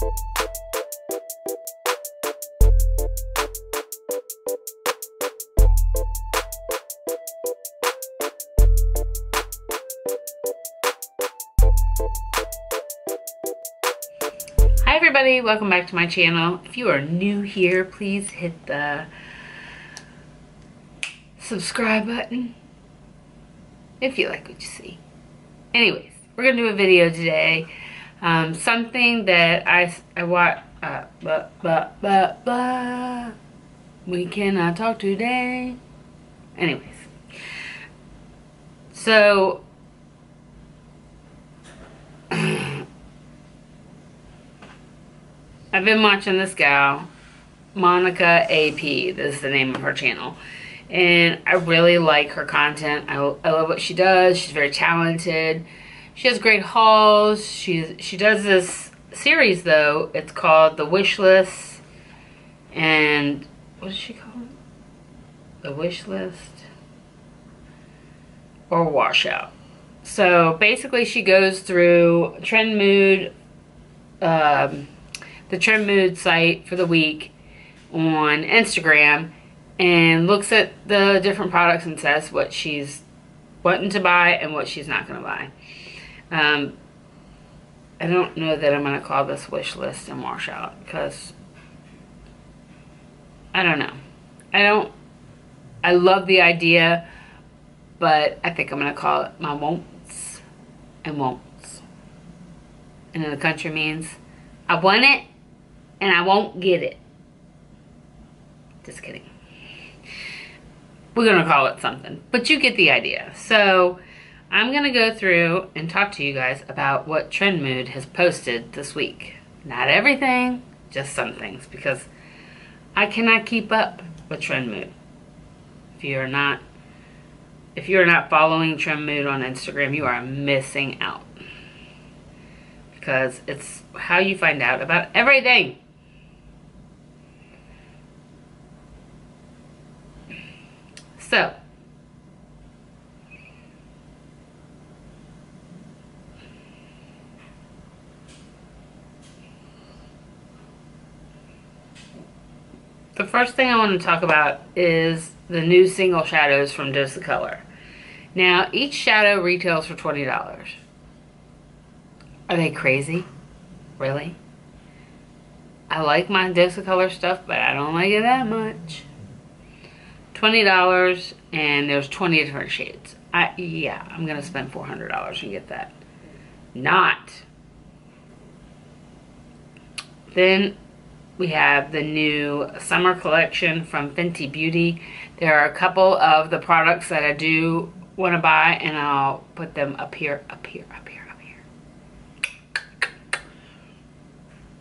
Hi everybody, welcome back to my channel. If you are new here, please hit the subscribe button if you like what you see. Anyways, we're gonna do a video today. Something that I watch. We cannot talk today. Anyways, so I've been watching this gal, Monica AP. This is the name of her channel. And I really like her content. I love what she does. She's very talented. She has great hauls. She does this series, though. It's called The Wish List. And what does she call it? The Wish List or Washout. So basically she goes through Trend Mood, the Trend Mood site for the week on Instagram, and looks at the different products and says what she's wanting to buy and what she's not going to buy. I don't know that I'm going to call this Wish List and Washout, because I don't know. I love the idea, but I think I'm going to call it my won'ts and won'ts. And in the country means I want it and I won't get it. Just kidding. We're going to call it something, but you get the idea. So I'm going to go through and talk to you guys about what Trend Mood has posted this week. Not everything, just some things, because I cannot keep up with Trend Mood. If you're not following Trend Mood on Instagram, you are missing out, because it's how you find out about everything. So, the first thing I want to talk about is the new single shadows from Dose of Color. Now, each shadow retails for $20. Are they crazy? Really? I like my Dose of Color stuff, but I don't like it that much. $20, and there's 20 different shades. Yeah, I'm gonna spend $400 and get that. Not. Then we have the new summer collection from Fenty Beauty. There are a couple of the products that I do want to buy, and I'll put them up here, up here, up here, up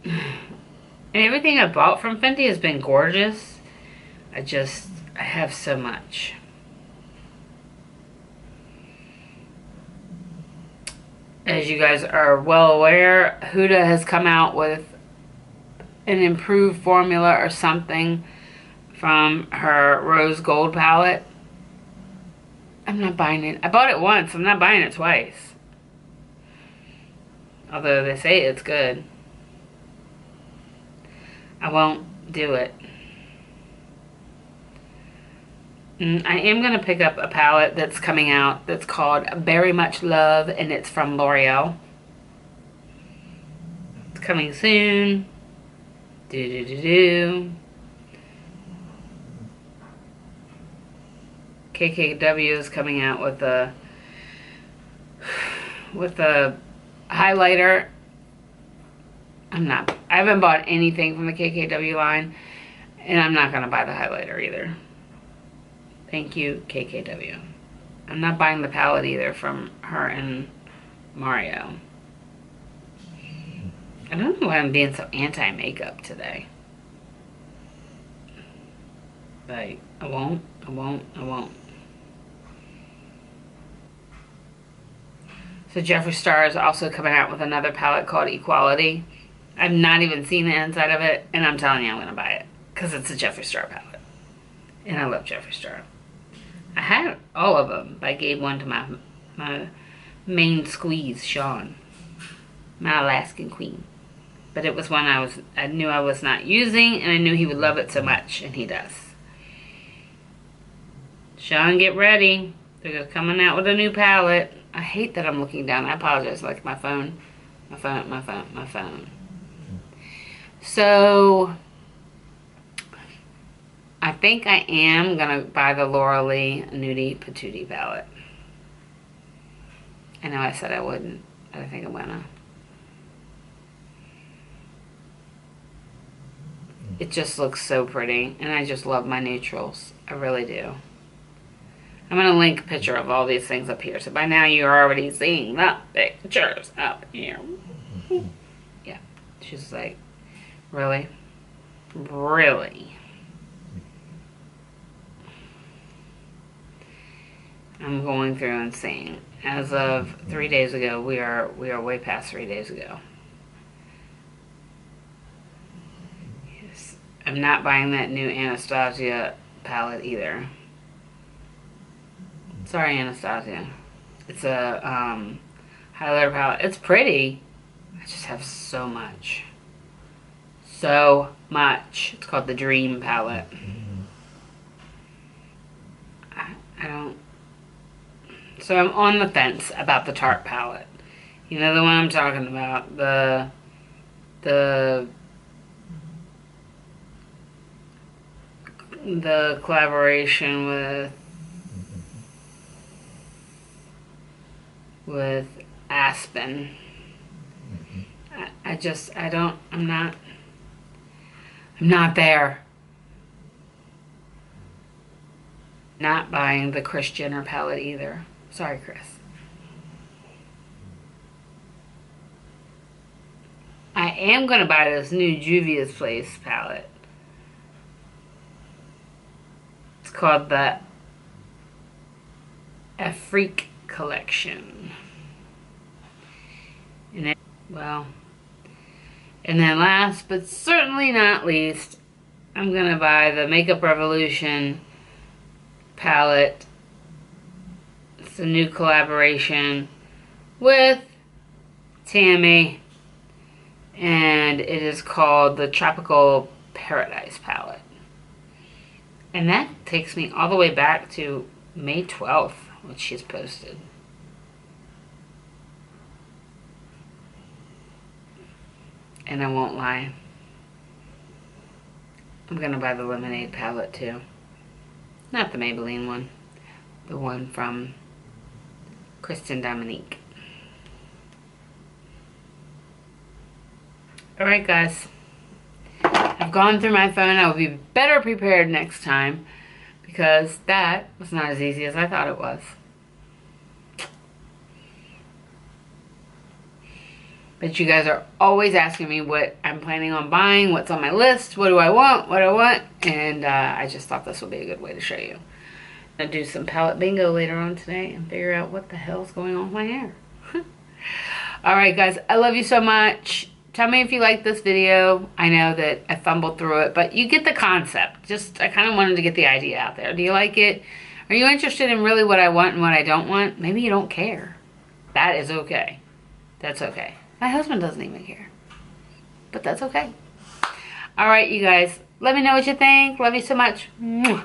here. And everything I bought from Fenty has been gorgeous. I have so much. As you guys are well aware, Huda has come out with an improved formula or something from her Rose Gold palette. I'm not buying it. I bought it once. I'm not buying it twice. Although they say it's good. I won't do it. I am going to pick up a palette that's coming out that's called Very Much Love, and it's from L'Oreal. It's coming soon. KKW is coming out with a highlighter. I haven't bought anything from the KKW line, and I'm not going to buy the highlighter either. Thank you, KKW. I'm not buying the palette either from her and Mario. I don't know why I'm being so anti-makeup today. But I won't. So Jeffree Star is also coming out with another palette called Equality. I've not even seen the inside of it, and I'm telling you I'm going to buy it, because it's a Jeffree Star palette. And I love Jeffree Star. I had all of them, but I gave one to my main squeeze, Sean. My Alaskan queen. But it was one I knew I was not using, and I knew he would love it so much, and he does. Sean, get ready. They're coming out with a new palette. I hate that I'm looking down. I apologize. Like my phone. So, I think I am going to buy the Laura Lee Nudie Patootie palette. I know I said I wouldn't, but I think I'm going to. It just looks so pretty, and I just love my neutrals. I really do. I'm going to link a picture of all these things up here. So by now you're already seeing the pictures up here. Yeah. She's like, really? Really? I'm going through and seeing. As of 3 days ago, we are way past 3 days ago. Yes. I'm not buying that new Anastasia palette either. Sorry, Anastasia. It's a highlighter palette. It's pretty. I just have so much. So much. It's called the Dream palette. I don't... So I'm on the fence about the Tarte palette. You know the one I'm talking about. The collaboration with Aspen. I'm not there. Not buying the Kris Jenner palette either. Sorry, Chris. I am going to buy this new Juvia's Place palette. It's called the Afrique collection. And then last but certainly not least, I'm going to buy the Makeup Revolution palette. It's a new collaboration with Tammy, and it is called the Tropical Paradise palette. And that takes me all the way back to May 12th, which she's posted. And I won't lie, I'm gonna buy the Lemonade palette too. Not the Maybelline one, the one from Kristen Dominique. Alright guys, I've gone through my phone. I will be better prepared next time, because that was not as easy as I thought it was. But you guys are always asking me what I'm planning on buying, what's on my list, what do I want, and I just thought this would be a good way to show you. I'm going to do some palette bingo later on today and figure out what the hell's going on with my hair. Alright guys, I love you so much. Tell me if you like this video. I know that I fumbled through it, but you get the concept. I kind of wanted to get the idea out there. Do you like it? Are you interested in really what I want and what I don't want? Maybe you don't care. That is okay. That's okay. My husband doesn't even care. But that's okay. Alright, you guys. Let me know what you think. Love you so much. Mwah.